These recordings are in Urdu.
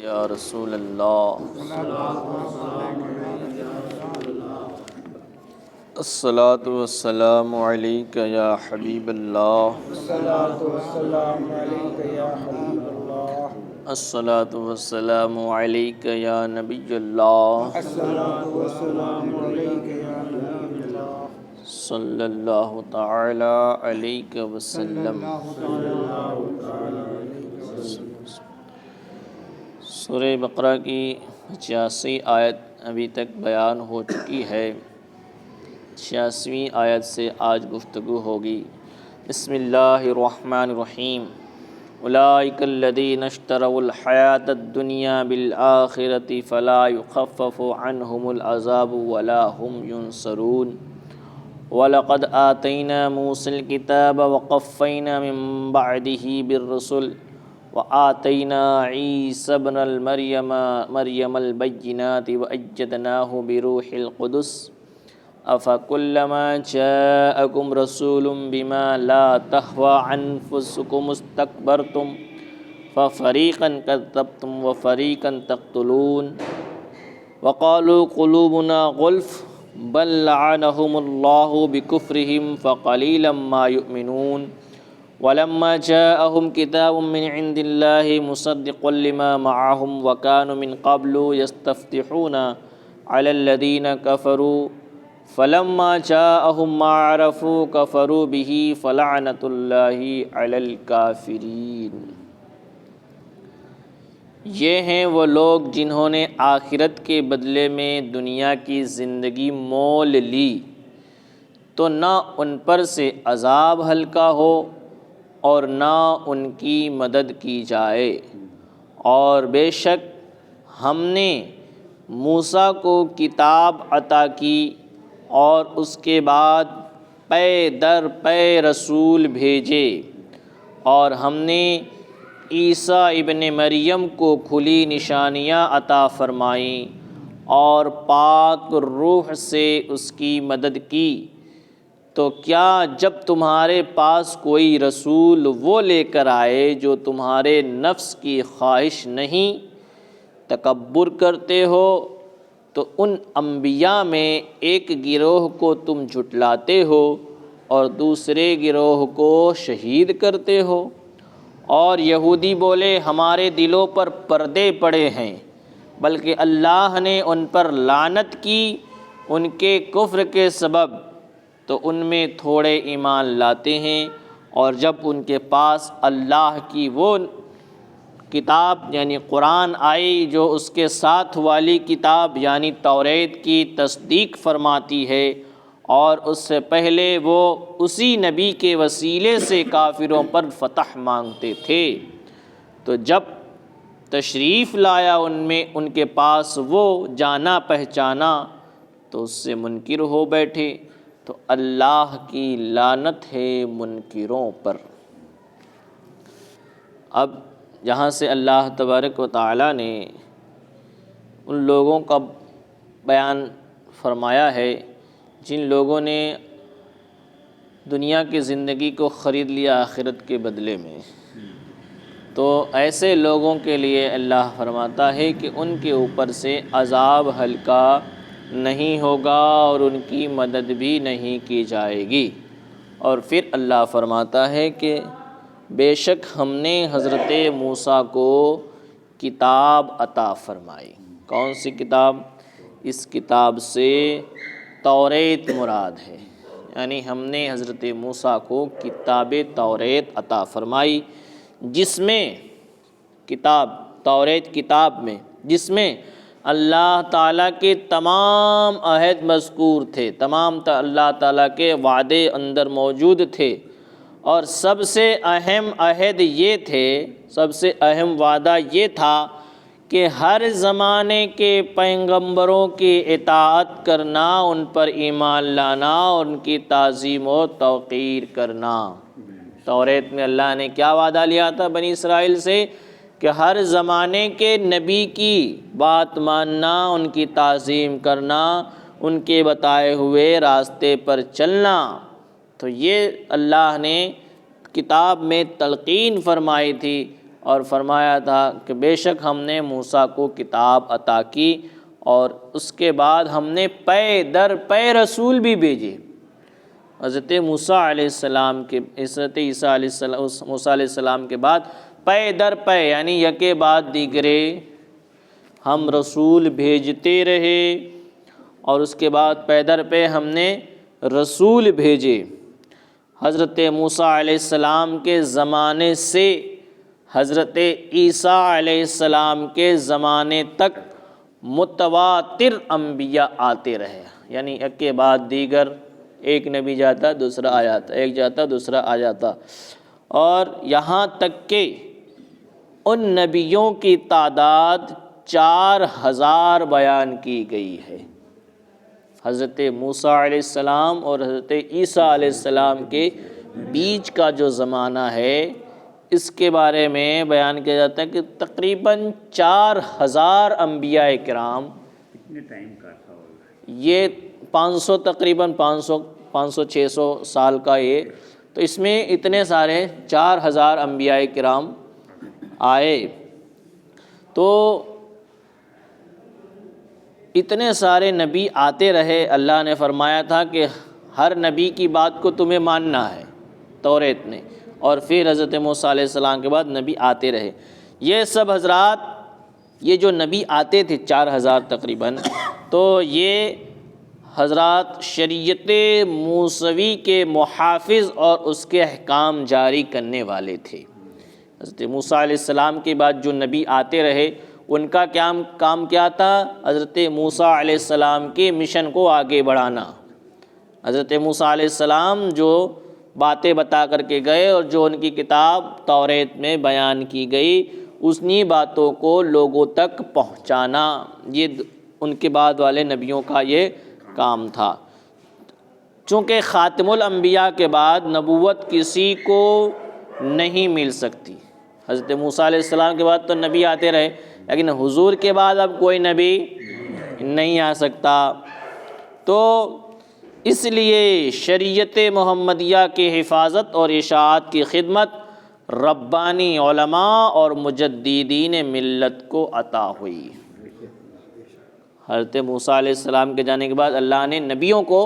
یا رسول اللہ، الصلاۃ والسلام علیک یا حبیب اللہ، الصلاۃ والسلام علیک یا نبی اللہ، صلی اللہ تعالی علیہ وسلم۔ سورہ بقرہ کی 86 آیت ابھی تک بیان ہو چکی ہے۔ 86ویں آیت سے آج گفتگو ہوگی۔ بسم اللہ الرحمن الرحیم۔ اولئک الذین اشتروا الحیاۃ الدنیا بالآخرۃ فلا یخفف عنہم العذاب ولا هم ینصرون۔ وَلَقَدْ آتَيْنَا مُوسَى الْكِتَابَ وَقَفَّيْنَا مِن بَعْدِهِ بِالرُّسُلِ وَآتَيْنَا عِيسَى ابْنَ مَرْيَمَ الْبَيِّنَاتِ وَأَيَّدْنَاهُ بِرُوحِ الْقُدُسِ أَفَكُلَّمَا جَاءَكُمْ رَسُولٌ بِمَا لَا تَهْوَىٰ أَنفُسُكُمُ اسْتَكْبَرْتُمْ فَفَرِيقًا كَذَّبْتُمْ وَفَرِيقًا تَقْتُلُونَ وَقَالُوا قُلُوبُنَا غُلْفٌ بَل لَّعَنَهُمُ اللَّهُ بِكُفْرِهِمْ فَقَلِيلًا مَّا يُؤْمِنُونَ وَلَمَّا جَاءَهُمْ كِتَابٌ مِّنْ عِندِ اللَّهِ مُصَدِّقٌ لِّمَا مَعَهُمْ وَكَانُوا مِن قَبْلُ يَسْتَفْتِحُونَ عَلَى الَّذِينَ كَفَرُوا فَلَمَّا جَاءَهُم مَّا عَرَفُوا كَفَرُوا بِهِ فَلَعْنَةُ اللَّهِ عَلَى الْكَافِرِينَ۔ یہ ہیں وہ لوگ جنہوں نے آخرت کے بدلے میں دنیا کی زندگی مول لی تو نہ ان پر سے عذاب ہلکا ہو اور نہ ان کی مدد کی جائے، اور بے شک ہم نے موسیٰ کو کتاب عطا کی اور اس کے بعد پے در پے رسول بھیجے، اور ہم نے عیسیٰ ابن مریم کو کھلی نشانیاں عطا فرمائیں اور پاک روح سے اس کی مدد کی۔ تو کیا جب تمہارے پاس کوئی رسول وہ لے کر آئے جو تمہارے نفس کی خواہش نہیں، تکبر کرتے ہو تو ان انبیاء میں ایک گروہ کو تم جھٹلاتے ہو اور دوسرے گروہ کو شہید کرتے ہو؟ اور یہودی بولے ہمارے دلوں پر پردے پڑے ہیں، بلکہ اللہ نے ان پر لعنت کی ان کے کفر کے سبب، تو ان میں تھوڑے ایمان لاتے ہیں، اور جب ان کے پاس اللہ کی وہ کتاب یعنی قرآن آئی جو اس کے ساتھ والی کتاب یعنی توریت کی تصدیق فرماتی ہے، اور اس سے پہلے وہ اسی نبی کے وسیلے سے کافروں پر فتح مانگتے تھے، تو جب تشریف لایا ان میں ان کے پاس وہ جانا پہچانا تو اس سے منکر ہو بیٹھے، تو اللہ کی لعنت ہے منکروں پر۔ اب جہاں سے اللہ تبارک و تعالیٰ نے ان لوگوں کا بیان فرمایا ہے جن لوگوں نے دنیا کی زندگی کو خرید لیا آخرت کے بدلے میں، تو ایسے لوگوں کے لیے اللہ فرماتا ہے کہ ان کے اوپر سے عذاب ہلکا نہیں ہوگا اور ان کی مدد بھی نہیں کی جائے گی۔ اور پھر اللہ فرماتا ہے کہ بے شک ہم نے حضرت موسیٰ کو کتاب عطا فرمائی۔ کون سی کتاب؟ اس کتاب سے توریت مراد ہے، یعنی ہم نے حضرت موسیٰ کو کتاب توریت عطا فرمائی، جس میں توریت کتاب میں جس میں اللہ تعالیٰ کے تمام عہد مذکور تھے، تمام اللہ تعالیٰ کے وعدے اندر موجود تھے، اور سب سے اہم عہد یہ تھے، سب سے اہم وعدہ یہ تھا کہ ہر زمانے کے پیغمبروں کی اطاعت کرنا، ان پر ایمان لانا، ان کی تعظیم و توقیر کرنا۔ توریت میں اللہ نے کیا وعدہ لیا تھا بنی اسرائیل سے؟ کہ ہر زمانے کے نبی کی بات ماننا، ان کی تعظیم کرنا، ان کے بتائے ہوئے راستے پر چلنا۔ تو یہ اللہ نے کتاب میں تلقین فرمائی تھی اور فرمایا تھا کہ بے شک ہم نے موسیٰ کو کتاب عطا کی اور اس کے بعد ہم نے پے در پے رسول بھی بھیجے۔ حضرت موسیٰ علیہ السلام کے حضرت عیسیٰ علیہ السلام موسیٰ علیہ السلام کے بعد پے در پے یعنی یکے بعد دیگرے ہم رسول بھیجتے رہے، اور اس کے بعد پے در پے ہم نے رسول بھیجے۔ حضرت موسیٰ علیہ السلام کے زمانے سے حضرت عیسیٰ علیہ السلام کے زمانے تک متواتر انبیاء آتے رہے، یعنی ایک کے بعد دیگر، ایک نبی جاتا دوسرا آ جاتا، ایک جاتا دوسرا آ جاتا، اور یہاں تک کہ ان نبیوں کی تعداد 4000 بیان کی گئی ہے۔ حضرت موسیٰ علیہ السلام اور حضرت عیسیٰ علیہ السلام کے بیچ کا جو زمانہ ہے، اس کے بارے میں بیان کیا جاتا ہے کہ تقریباً 4000 انبیاء کرام، کتنے ٹائم کا تھا یہ 500 تقریباً 500-600 سال کا، یہ تو اس میں اتنے سارے 4000 انبیاء کرام آئے۔ تو اتنے سارے نبی آتے رہے، اللہ نے فرمایا تھا کہ ہر نبی کی بات کو تمہیں ماننا ہے توریت میں، اور پھر حضرت موسیٰ علیہ السلام کے بعد نبی آتے رہے۔ یہ سب حضرات، یہ جو نبی آتے تھے 4000 تقریباً، تو یہ حضرات شریعت موسوی کے محافظ اور اس کے احکام جاری کرنے والے تھے۔ حضرت موسیٰ علیہ السلام کے بعد جو نبی آتے رہے، ان کا کام کیا تھا؟ حضرت موسیٰ علیہ السلام کے مشن کو آگے بڑھانا۔ حضرت موسیٰ علیہ السلام جو باتیں بتا کر کے گئے اور جو ان کی کتاب توریت میں بیان کی گئی، انہی باتوں کو لوگوں تک پہنچانا، یہ ان کے بعد والے نبیوں کا یہ کام تھا۔ چونکہ خاتم الانبیاء کے بعد نبوت کسی کو نہیں مل سکتی۔ حضرت موسیٰ علیہ السلام کے بعد تو نبی آتے رہے، لیکن حضور کے بعد اب کوئی نبی نہیں آ سکتا۔ تو اس لیے شریعت محمدیہ کی حفاظت اور اشاعت کی خدمت ربانی علماء اور مجددین ملت کو عطا ہوئی۔ حضرت موسیٰ علیہ السلام کے جانے کے بعد اللہ نے نبیوں کو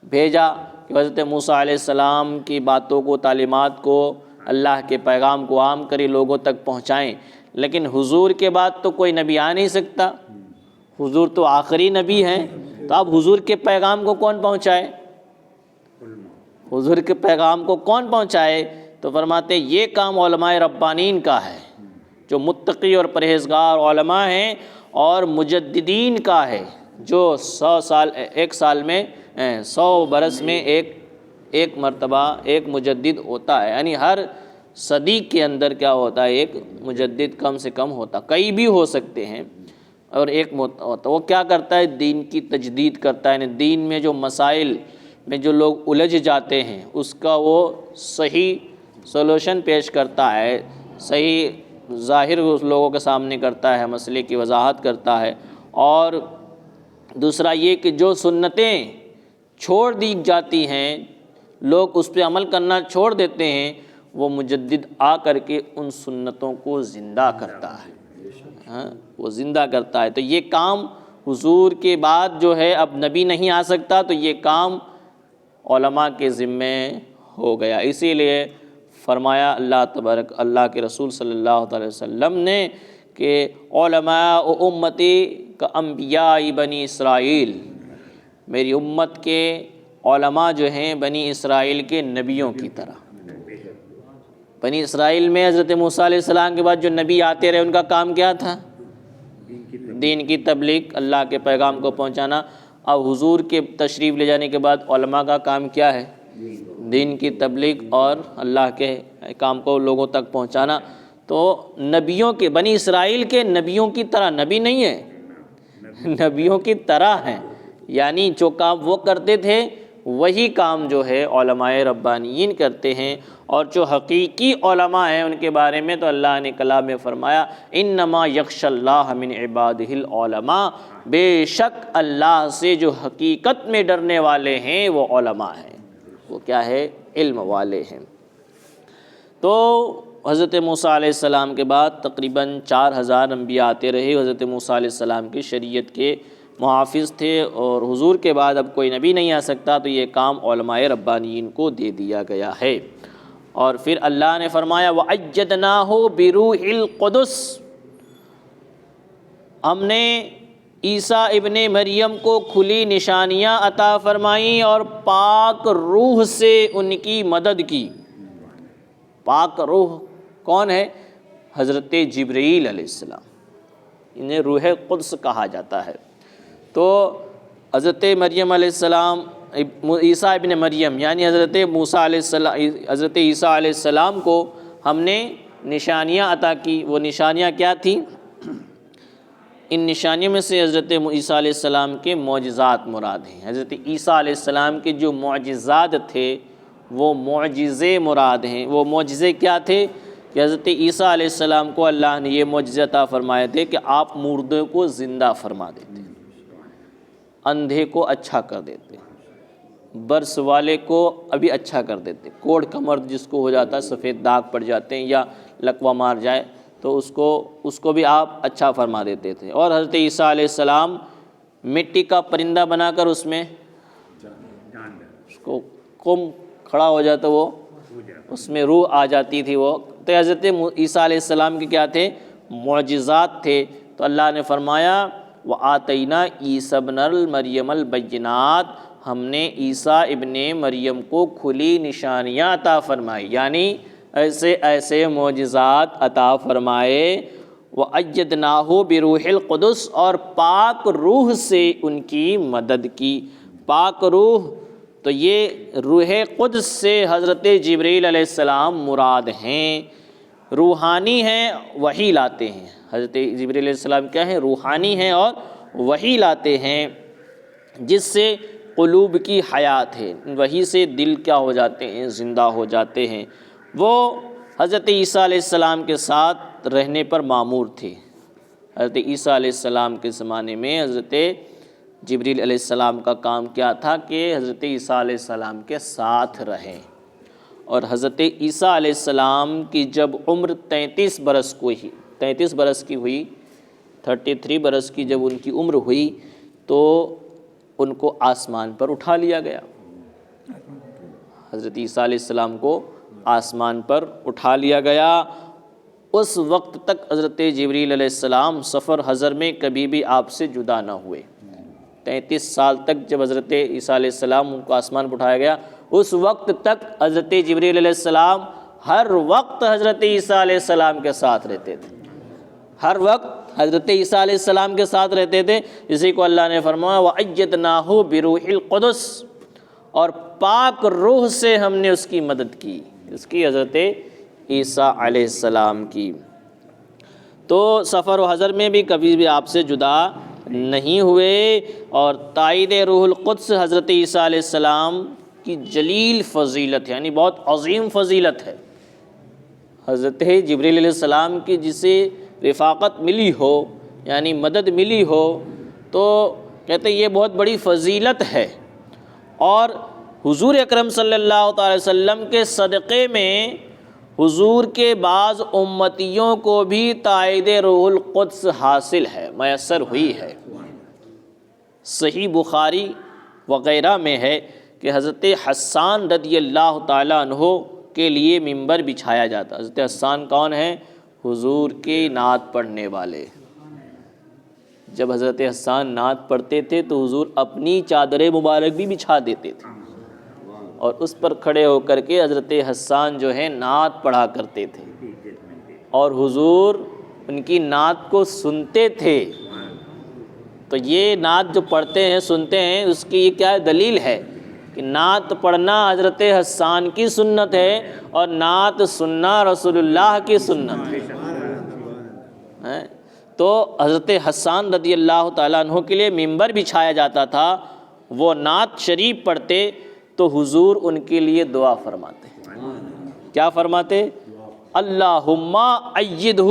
بھیجا کہ حضرت موسیٰ علیہ السلام کی باتوں کو، تعلیمات کو، اللہ کے پیغام کو عام کریں، لوگوں تک پہنچائیں۔ لیکن حضور کے بعد تو کوئی نبی آ نہیں سکتا، حضور تو آخری نبی ہیں، تو اب حضور کے پیغام کو کون پہنچائے؟ حضور کے پیغام کو کون پہنچائے؟ تو فرماتے یہ کام علماء ربانین کا ہے، جو متقی اور پرہیزگار علماء ہیں، اور مجددین کا ہے، جو 100 برس میں ایک مرتبہ ایک مجدد ہوتا ہے، یعنی ہر صدی کے اندر کیا ہوتا ہے؟ ایک مجدد کم سے کم ہوتا، کئی بھی ہو سکتے ہیں، اور ایک ہوتا۔ وہ کیا کرتا ہے؟ دین کی تجدید کرتا ہے، یعنی دین میں جو مسائل میں جو لوگ الجھ جاتے ہیں اس کا وہ صحیح سولوشن پیش کرتا ہے، صحیح ظاہر اس لوگوں کے سامنے کرتا ہے، مسئلے کی وضاحت کرتا ہے۔ اور دوسرا یہ کہ جو سنتیں چھوڑ دی جاتی ہیں، لوگ اس پہ عمل کرنا چھوڑ دیتے ہیں، وہ مجدد آ کر کے ان سنتوں کو زندہ کرتا ہے، وہ زندہ کرتا ہے۔ تو یہ کام حضور کے بعد جو ہے اب نبی نہیں آ سکتا، تو یہ کام علماء کے ذمے ہو گیا۔ اسی لیے فرمایا اللہ کے رسول صلی اللہ علیہ وسلم نے کہ علماء امتی کا انبیاء بنی اسرائیل، میری امت کے علماء جو ہیں بنی اسرائیل کے نبیوں کی طرح۔ بنی اسرائیل میں حضرت موسیٰ علیہ السلام کے بعد جو نبی آتے رہے، ان کا کام کیا تھا؟ دین کی تبلیغ، اللہ کے پیغام کو پہنچانا۔ اب حضور کے تشریف لے جانے کے بعد علماء کا کام کیا ہے؟ دین کی تبلیغ اور اللہ کے کام کو لوگوں تک پہنچانا۔ تو نبیوں کے، بنی اسرائیل کے نبیوں کی طرح، نبی نہیں ہے، نبیوں کی طرح ہیں، یعنی جو کام وہ کرتے تھے وہی کام جو ہے علماء ربانیین کرتے ہیں۔ اور جو حقیقی علماء ہیں ان کے بارے میں تو اللہ نے کلام میں فرمایا انما یخشی اللہ من عبادہ العلماء، بے شک اللہ سے جو حقیقت میں ڈرنے والے ہیں وہ علماء ہیں، وہ کیا ہے؟ علم والے ہیں۔ تو حضرت موسیٰ علیہ السلام کے بعد تقریباً 4000 انبیاء آتے رہے، حضرت موسیٰ علیہ السلام کی شریعت کے محافظ تھے، اور حضور کے بعد اب کوئی نبی نہیں آ سکتا، تو یہ کام علماء ربانیین کو دے دیا گیا ہے۔ اور پھر اللہ نے فرمایا وَأَيَّدْنَاهُ بِرُوحِ الْقُدُسِ، ہم نے عیسیٰ ابن مریم کو کھلی نشانیاں عطا فرمائیں اور پاک روح سے ان کی مدد کی۔ پاک روح کون ہے؟ حضرت جبرائیل علیہ السلام، انہیں روح قدس کہا جاتا ہے۔ تو حضرت مریم علیہ السلام، عیسیٰ ابن مریم یعنی حضرت موسیٰ علیہ السلام، حضرت عیسیٰ علیہ السلام کو ہم نے نشانیاں عطا کی۔ وہ نشانیاں کیا تھیں؟ ان نشانیوں میں سے حضرت عیسیٰ علیہ السلام کے معجزات مراد ہیں۔ حضرت عیسیٰ علیہ السلام کے جو معجزات تھے وہ معجزے مراد ہیں۔ وہ معجزے کیا تھے؟ کہ حضرت عیسیٰ علیہ السلام کو اللہ نے یہ معجزہ عطا فرمائے تھے کہ آپ مردے کو زندہ فرما دیتے، اندھے کو اچھا کر دیتے، برس والے کو ابھی اچھا کر دیتے، کوڑ کمر جس کو ہو جاتا ہے، سفید داغ پڑ جاتے ہیں یا لکوہ مار جائے تو اس کو بھی آپ اچھا فرما دیتے تھے۔ اور حضرت عیسیٰ علیہ السلام مٹی کا پرندہ بنا کر اس میں اس کو قم کھڑا ہو جاتا، وہ اس میں روح آ جاتی تھی۔ وہ تو حضرت عیسیٰ علیہ السلام کے کیا تھے؟ معجزات تھے۔ تو اللہ نے فرمایا وَآتَيْنَا عِيسَى ابْنَ مَرْيَمَ الْبَيِّنَاتِ، ہم نے عیسیٰ ابن مریم کو کھلی نشانیاں عطا فرمائی، یعنی ایسے ایسے معجزات عطا فرمائے۔ وَأَيَّدْنَاهُ بِرُوحِ الْقُدُسِ، اور پاک روح سے ان کی مدد کی۔ پاک روح، تو یہ روح قدس سے حضرت جبرائیل علیہ السلام مراد ہیں۔ روحانی ہیں، وحی لاتے ہیں۔ حضرت جبرائیل علیہ السلام کیا ہیں؟ روحانی ہیں اور وحی لاتے ہیں، جس سے قلوب کی حیات ہے۔ وحی سے دل کیا ہو جاتے ہیں؟ زندہ ہو جاتے ہیں۔ وہ حضرت عیسیٰ علیہ السلام کے ساتھ رہنے پر مامور تھے۔ حضرت عیسیٰ علیہ السلام کے زمانے میں حضرت جبرائیل علیہ السلام کا کام کیا تھا کہ حضرت عیسیٰ علیہ السلام کے ساتھ رہیں۔ اور حضرت عیسیٰ علیہ السلام کی جب عمر 33 برس کی ہوئی، 33 برس کی جب ان کی عمر ہوئی تو ان کو آسمان پر اٹھا لیا گیا۔ حضرت عیسیٰ علیہ السلام کو آسمان پر اٹھا لیا گیا۔ اس وقت تک حضرت جبرائیل علیہ السلام سفر حضر میں کبھی بھی آپ سے جدا نہ ہوئے۔ 33 سال تک جب حضرت عیسیٰ علیہ السلام ان کو آسمان پر اٹھایا گیا، اس وقت تک حضرت جبرائیل علیہ السلام ہر وقت حضرت عیسیٰ علیہ السلام کے ساتھ رہتے تھے، ہر وقت حضرت عیسیٰ علیہ السلام کے ساتھ رہتے تھے۔ اسی کو اللہ نے فرمایا وَأَيَّدْنَاهُ بِرُوحِ الْقُدُسِ، اور پاک روح سے ہم نے اس کی مدد کی، اس کی حضرت عیسیٰ علیہ السلام کی۔ تو سفر و حضر میں بھی کبھی بھی آپ سے جدا نہیں ہوئے۔ اور تائید روح القدس حضرت عیسیٰ علیہ السلام کی جلیل فضیلت ہے، یعنی بہت عظیم فضیلت ہے۔ حضرت جبرائیل علیہ السلام کی جسے رفاقت ملی ہو، یعنی مدد ملی ہو، تو کہتے ہیں یہ بہت بڑی فضیلت ہے۔ اور حضور اکرم صلی اللہ تعالی وسلم کے صدقے میں حضور کے بعض امتیوں کو بھی تائید روح القدس حاصل ہے، میسر ہوئی ہے۔ صحیح بخاری وغیرہ میں ہے کہ حضرت حسان رضی اللہ تعالیٰ عنہ کے لیے ممبر بچھایا جاتا۔ حضرت حسان کون ہیں؟ حضور کے نعت پڑھنے والے۔ جب حضرت حسان نعت پڑھتے تھے تو حضور اپنی چادر مبارک بھی بچھا دیتے تھے اور اس پر کھڑے ہو کر کے حضرت حسان جو ہے نعت پڑھا کرتے تھے، اور حضور ان کی نعت کو سنتے تھے۔ تو یہ نعت جو پڑھتے ہیں، سنتے ہیں، اس کی یہ کیا دلیل ہے کہ نعت پڑھنا حضرت حسان کی سنت ہے اور نعت سننا رسول اللہ کی سنت ہے۔ تو حضرت حسان رضی اللہ تعالیٰ عنہ کے لیے ممبر بچھایا جاتا تھا، وہ نعت شریف پڑھتے تو حضور ان کے لیے دعا فرماتے۔ کیا فرماتے؟ اللہم ایدہ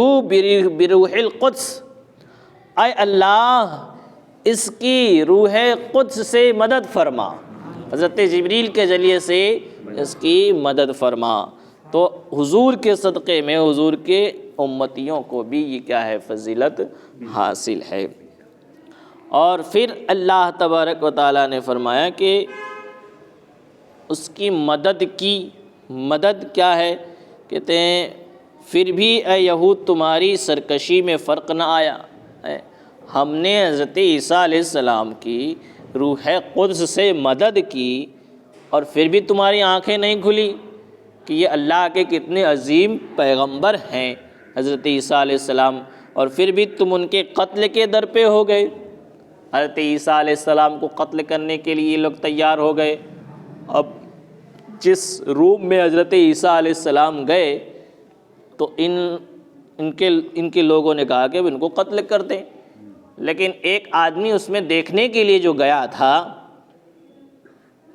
بروح القدس، اے اللہ اس کی روح قدس سے مدد فرما، حضرت جبریل کے ذریعے سے اس کی مدد فرما۔ تو حضور کے صدقے میں حضور کے امتیوں کو بھی یہ کیا ہے فضیلت حاصل ہے۔ اور پھر اللہ تبارک و تعالیٰ نے فرمایا کہ اس کی مدد کی، مدد کیا ہے؟ کہتے ہیں پھر بھی اے یہود تمہاری سرکشی میں فرق نہ آیا، ہم نے حضرت عیسیٰ علیہ السلام کی روح قدس سے مدد کی اور پھر بھی تمہاری آنکھیں نہیں کھلی کہ یہ اللہ کے کتنے عظیم پیغمبر ہیں حضرت عیسیٰ علیہ السلام، اور پھر بھی تم ان کے قتل کے در پہ ہو گئے۔ حضرت عیسیٰ علیہ السلام کو قتل کرنے کے لیے یہ لوگ تیار ہو گئے۔ اب جس روم میں حضرت عیسیٰ علیہ السلام گئے تو ان کے لوگوں نے کہا کہ ان کو قتل کر دیں، لیکن ایک آدمی اس میں دیکھنے کے لیے جو گیا تھا،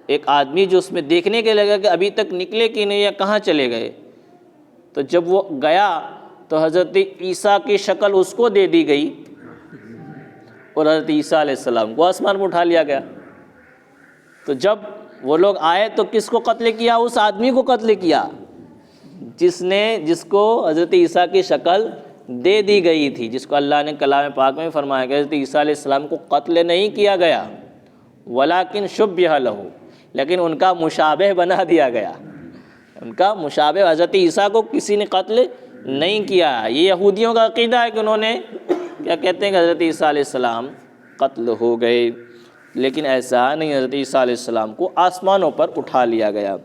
ایک آدمی جو اس میں دیکھنے کے لگا کہ ابھی تک نکلے کہ نہیں یا کہاں چلے گئے، تو جب وہ گیا تو حضرت عیسیٰ کی شکل اس کو دے دی گئی اور حضرت عیسیٰ علیہ السلام کو آسمان میں اٹھا لیا گیا۔ تو جب وہ لوگ آئے تو کس کو قتل کیا؟ اس آدمی کو قتل کیا جس کو حضرت عیسیٰ کی شکل دے دی گئی تھی، جس کو اللہ نے کلام پاک میں فرمایا کہ حضرت عیسیٰ علیہ السلام کو قتل نہیں کیا گیا، ولیکن شبہ لہ، لیکن ان کا مشابہ بنا دیا گیا، ان کا مشابہ۔ حضرت عیسیٰ کو کسی نے قتل نہیں کیا۔ یہ یہودیوں کا عقیدہ ہے کہ انہوں نے کیا کہتے ہیں کہ حضرت عیسیٰ علیہ السلام قتل ہو گئے، لیکن ایسا نہیں، حضرت عیسیٰ علیہ السلام کو آسمانوں پر اٹھا لیا گیا۔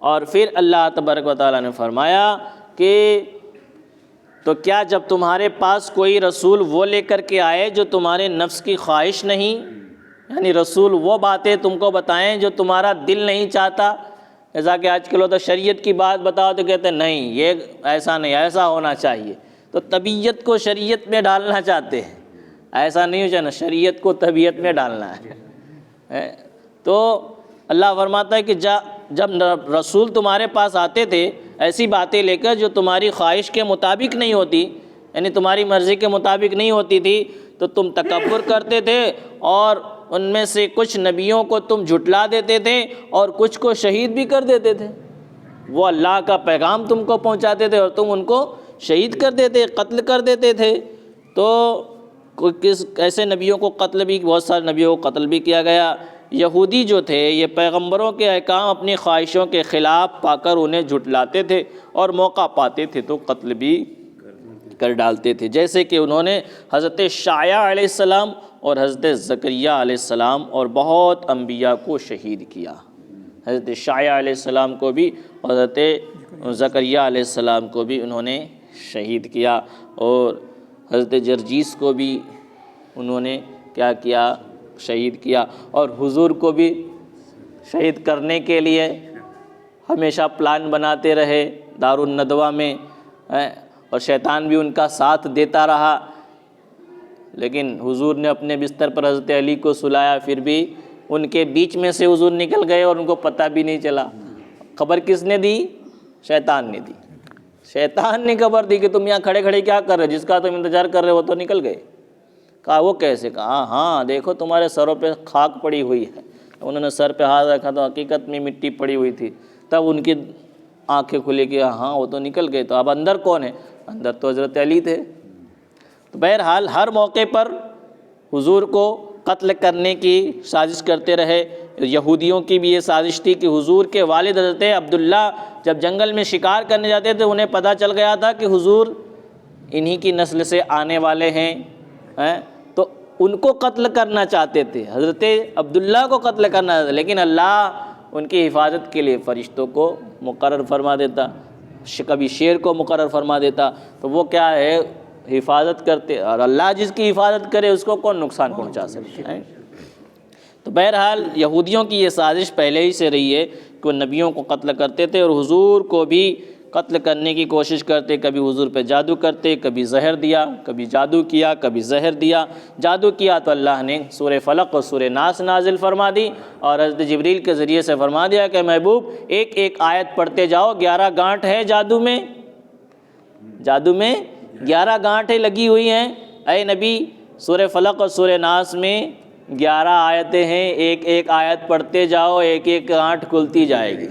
اور پھر اللہ تبارک و تعالیٰ نے فرمایا کہ تو کیا جب تمہارے پاس کوئی رسول وہ لے کر کے آئے جو تمہارے نفس کی خواہش نہیں، یعنی رسول وہ باتیں تم کو بتائیں جو تمہارا دل نہیں چاہتا، ایسا کہ آج کل ہوتا شریعت کی بات بتاؤ تو کہتے ہیں نہیں یہ ایسا نہیں، ایسا ہونا چاہیے، تو طبیعت کو شریعت میں ڈالنا چاہتے ہیں، ایسا نہیں ہو چاہنا، شریعت کو طبیعت میں ڈالنا ہے۔ تو اللہ فرماتا ہے کہ جب رسول تمہارے پاس آتے تھے ایسی باتیں لے کر جو تمہاری خواہش کے مطابق نہیں ہوتی، یعنی تمہاری مرضی کے مطابق نہیں ہوتی تھی، تو تم تکبر کرتے تھے اور ان میں سے کچھ نبیوں کو تم جھٹلا دیتے تھے اور کچھ کو شہید بھی کر دیتے تھے۔ وہ اللہ کا پیغام تم کو پہنچاتے تھے اور تم ان کو شہید کر دیتے، قتل کر دیتے تھے۔ تو ایسے نبیوں کو قتل بھی، بہت سارے نبیوں کو قتل بھی کیا گیا۔ یہودی جو تھے یہ پیغمبروں کے احکام اپنی خواہشوں کے خلاف پا کر انہیں جھٹلاتے تھے اور موقع پاتے تھے تو قتل بھی کر ڈالتے تھے، جیسے کہ انہوں نے حضرت شعیع علیہ السلام اور حضرت زکریہ علیہ السلام اور بہت انبیاء کو شہید کیا۔ حضرت شعیع علیہ السلام کو بھی اور حضرت زکریہ علیہ السلام کو بھی انہوں نے شہید کیا، اور حضرت جرجیس کو بھی انہوں نے کیا کیا؟ شہید کیا۔ اور حضور کو بھی شہید کرنے کے لیے ہمیشہ پلان بناتے رہے دارالندوہ میں، اور شیطان بھی ان کا ساتھ دیتا رہا، لیکن حضور نے اپنے بستر پر حضرت علی کو سلایا، پھر بھی ان کے بیچ میں سے حضور نکل گئے اور ان کو پتہ بھی نہیں چلا۔ خبر کس نے دی؟ شیطان نے دی۔ شیطان نے خبر دی کہ تم یہاں کھڑے کھڑے کیا کر رہے، جس کا تم انتظار کر رہے ہو تو نکل گئے۔ کہا وہ کیسے؟ کہا ہاں دیکھو تمہارے سروں پہ خاک پڑی ہوئی ہے۔ انہوں نے سر پہ ہاتھ رکھا تو حقیقت میں مٹی پڑی ہوئی تھی، تب ان کی آنکھیں کھلی کہ ہاں وہ تو نکل گئے، تو اب اندر کون ہے؟ اندر تو حضرت علی تھے۔ تو بہرحال ہر موقع پر حضور کو قتل کرنے کی سازش کرتے رہے۔ یہودیوں کی بھی یہ سازش تھی کہ حضور کے والد حضرت عبداللہ جب جنگل میں شکار کرنے جاتے تھے انہیں پتہ چل گیا تھا کہ حضور انہی کی نسل سے آنے والے ہیں، تو ان کو قتل کرنا چاہتے تھے، حضرت عبداللہ کو قتل کرنا چاہتے تھے، لیکن اللہ ان کی حفاظت کے لیے فرشتوں کو مقرر فرما دیتا، کبھی شیر کو مقرر فرما دیتا، تو وہ کیا ہے حفاظت کرتے، اور اللہ جس کی حفاظت کرے اس کو کون نقصان پہنچا سکتا ہے۔ تو بہرحال یہودیوں کی یہ سازش پہلے ہی سے رہی ہے کہ وہ نبیوں کو قتل کرتے تھے اور حضور کو بھی قتل کرنے کی کوشش کرتے، کبھی حضور پہ جادو کرتے، کبھی زہر دیا، کبھی جادو کیا، کبھی زہر دیا۔ جادو کیا تو اللہ نے سورہ فلق اور سورہ ناس نازل فرما دی، اور حضرت جبریل کے ذریعے سے فرما دیا کہ محبوب ایک ایک آیت پڑھتے جاؤ، 11 گانٹھ ہے جادو میں 11 گانٹھیں لگی ہوئی ہیں، اے نبی سورہ فلق اور سورہ ناس میں 11 آیتیں ہیں، ایک ایک آیت پڑھتے جاؤ، ایک ایک گانٹھ کھلتی جائے گی۔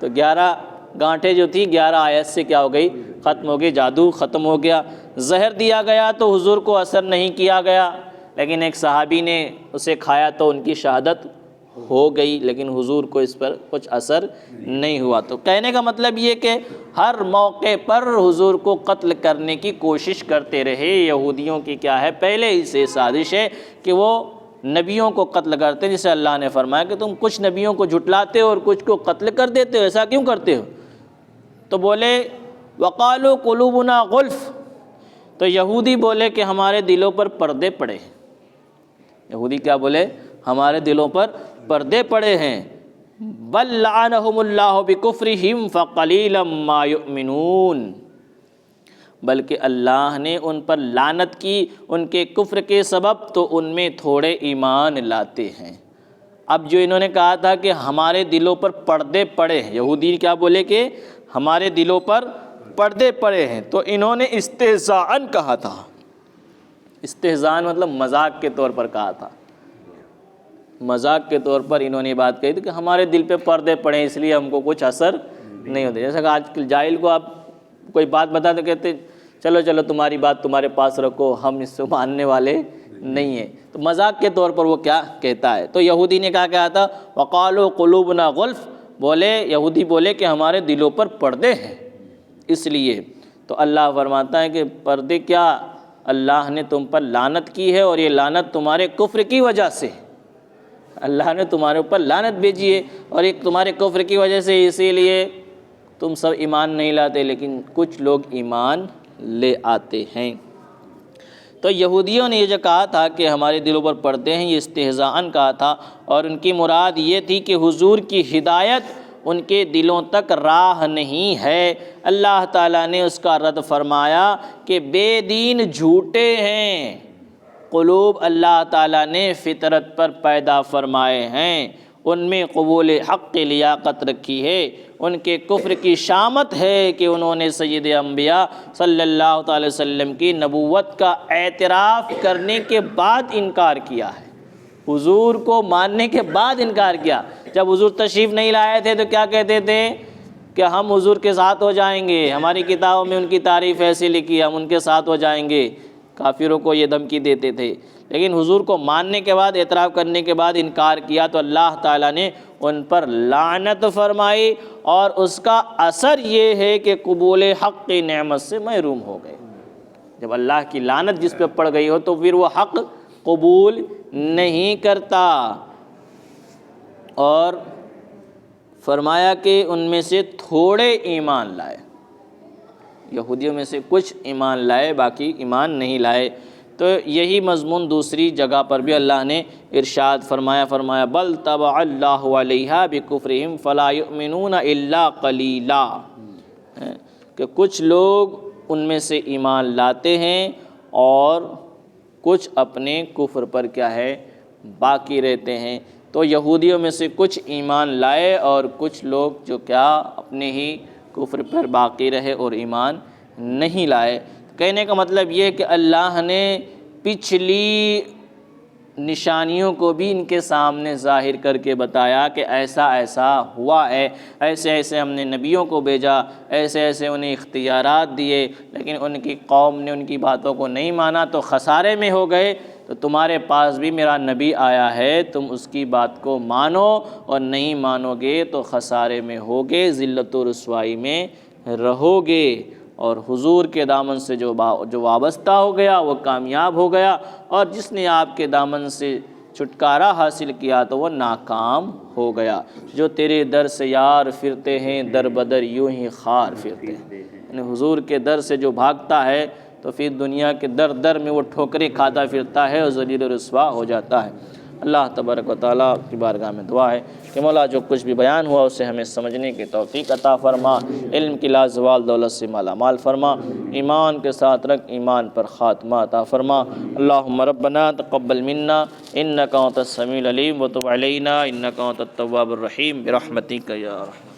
تو 11 گانٹھیں جو تھی 11 آیت سے کیا ہو گئی؟ ختم ہو گئی، جادو ختم ہو گیا۔ زہر دیا گیا تو حضور کو اثر نہیں کیا گیا، لیکن ایک صحابی نے اسے کھایا تو ان کی شہادت ہو گئی، لیکن حضور کو اس پر کچھ اثر نہیں ہوا۔ تو کہنے کا مطلب یہ کہ ہر موقع پر حضور کو قتل کرنے کی کوشش کرتے رہے۔ یہودیوں کی کیا ہے؟ پہلے ہی سے سازش ہے کہ وہ نبیوں کو قتل کرتے ہیں، جسے اللہ نے فرمایا کہ تم کچھ نبیوں کو جھٹلاتے ہو اور کچھ کو قتل کر دیتے ہو، ایسا کیوں کرتے ہو؟ تو بولے وقالوا قلوبنا غلف، تو یہودی بولے کہ ہمارے دلوں پر پردے پڑے ہیں۔ یہودی کیا بولے؟ ہمارے دلوں پر پردے پڑے ہیں۔ بل لعنہم اللہ بکفرہم فقلیلا ما یؤمنون، بلکہ اللہ نے ان پر لعنت کی ان کے کفر کے سبب، تو ان میں تھوڑے ایمان لاتے ہیں۔ اب جو انہوں نے کہا تھا کہ ہمارے دلوں پر پردے پڑے ہیں، یہودی کیا بولے کہ ہمارے دلوں پر پردے پڑے ہیں، تو انہوں نے استہزاءً کہا تھا۔ استہزاء مطلب مذاق کے طور پر کہا تھا، مذاق کے طور پر انہوں نے یہ بات کہی تھی کہ ہمارے دل پہ پردے پڑے ہیں اس لیے ہم کو کچھ اثر نہیں ہوتا۔ جیسا کہ آج کل جاہل کو آپ کوئی بات بتا تو کہتے چلو چلو تمہاری بات تمہارے پاس رکھو، ہم اس سے ماننے والے نہیں ہیں، تو مذاق کے طور پر وہ کیا کہتا ہے۔ تو یہودی نے کہا تھا وقالوا قلوبنا غلف، بولے یہودی بولے کہ ہمارے دلوں پر پردے ہیں اس لیے۔ تو اللہ فرماتا ہے کہ پردے کیا؟ اللہ نے تم پر لعنت کی ہے، اور یہ لعنت تمہارے کفر کی وجہ سے، اللہ نے تمہارے اوپر لعنت بھیجی ہے، اور ایک تمہارے کفر کی وجہ سے، اسی لیے تم سب ایمان نہیں لاتے، لیکن کچھ لوگ ایمان لے آتے ہیں۔ تو یہودیوں نے یہ جو کہا تھا کہ ہمارے دلوں پر پردے ہیں، یہ استہزاءً کہا تھا، اور ان کی مراد یہ تھی کہ حضور کی ہدایت ان کے دلوں تک راہ نہیں ہے۔ اللہ تعالیٰ نے اس کا رد فرمایا کہ بے دین جھوٹے ہیں۔ قلوب اللہ تعالیٰ نے فطرت پر پیدا فرمائے ہیں، ان میں قبول حق کی لیاقت رکھی ہے، ان کے کفر کی شامت ہے کہ انہوں نے سید انبیاء صلی اللہ تعالی وسلم کی نبوت کا اعتراف کرنے کے بعد انکار کیا ہے، حضور کو ماننے کے بعد انکار کیا۔ جب حضور تشریف نہیں لائے تھے تو کیا کہتے تھے کہ ہم حضور کے ساتھ ہو جائیں گے، ہماری کتابوں میں ان کی تعریف ایسی لکھی، ہم ان کے ساتھ ہو جائیں گے، کافروں کو یہ دھمکی دیتے تھے۔ لیکن حضور کو ماننے کے بعد، اعتراف کرنے کے بعد انکار کیا تو اللہ تعالیٰ نے ان پر لعنت فرمائی، اور اس کا اثر یہ ہے کہ قبول حق کی نعمت سے محروم ہو گئے۔ جب اللہ کی لعنت جس پہ پڑ گئی ہو تو پھر وہ حق قبول نہیں کرتا۔ اور فرمایا کہ ان میں سے تھوڑے ایمان لائے، یہودیوں میں سے کچھ ایمان لائے، باقی ایمان نہیں لائے۔ تو یہی مضمون دوسری جگہ پر بھی اللہ نے ارشاد فرمایا بل طبع اللہ علیہا بکفرہم فلا یؤمنون الا قلیلا، کہ کچھ لوگ ان میں سے ایمان لاتے ہیں اور کچھ اپنے کفر پر کیا ہے باقی رہتے ہیں۔ تو یہودیوں میں سے کچھ ایمان لائے اور کچھ لوگ جو کیا اپنے ہی کفر پر باقی رہے اور ایمان نہیں لائے۔ کہنے کا مطلب یہ کہ اللہ نے پچھلی نشانیوں کو بھی ان کے سامنے ظاہر کر کے بتایا کہ ایسا ایسا ہوا ہے، ایسے ایسے ہم نے نبیوں کو بھیجا، ایسے ایسے انہیں اختیارات دیے، لیکن ان کی قوم نے ان کی باتوں کو نہیں مانا تو خسارے میں ہو گئے۔ تو تمہارے پاس بھی میرا نبی آیا ہے، تم اس کی بات کو مانو، اور نہیں مانو گے تو خسارے میں ہوگے، ذلت و رسوائی میں رہو گے۔ اور حضور کے دامن سے جو وابستہ ہو گیا وہ کامیاب ہو گیا، اور جس نے آپ کے دامن سے چھٹکارا حاصل کیا تو وہ ناکام ہو گیا۔ جو تیرے در سے یار پھرتے ہیں در بدر یوں ہی خار پھرتے ہیں، یعنی حضور کے در سے جو بھاگتا ہے تو پھر دنیا کے در در میں وہ ٹھوکریں کھاتا پھرتا ہے اور ذلیل و رسوا ہو جاتا ہے۔ اللہ تبارک و تعالیٰ کی بارگاہ میں دعا ہے کہ مولا جو کچھ بھی بیان ہوا اسے ہمیں سمجھنے کی توفیق عطا فرما، علم کی لازوال دولت سے مالا مال فرما، ایمان کے ساتھ رکھ، ایمان پر خاتمہ عطا فرما۔ اللہم ربنا تقبل منا انک انت السمیع العلیم وتب علینا انک انت التواب الرحیم برحمتک یا ارحم۔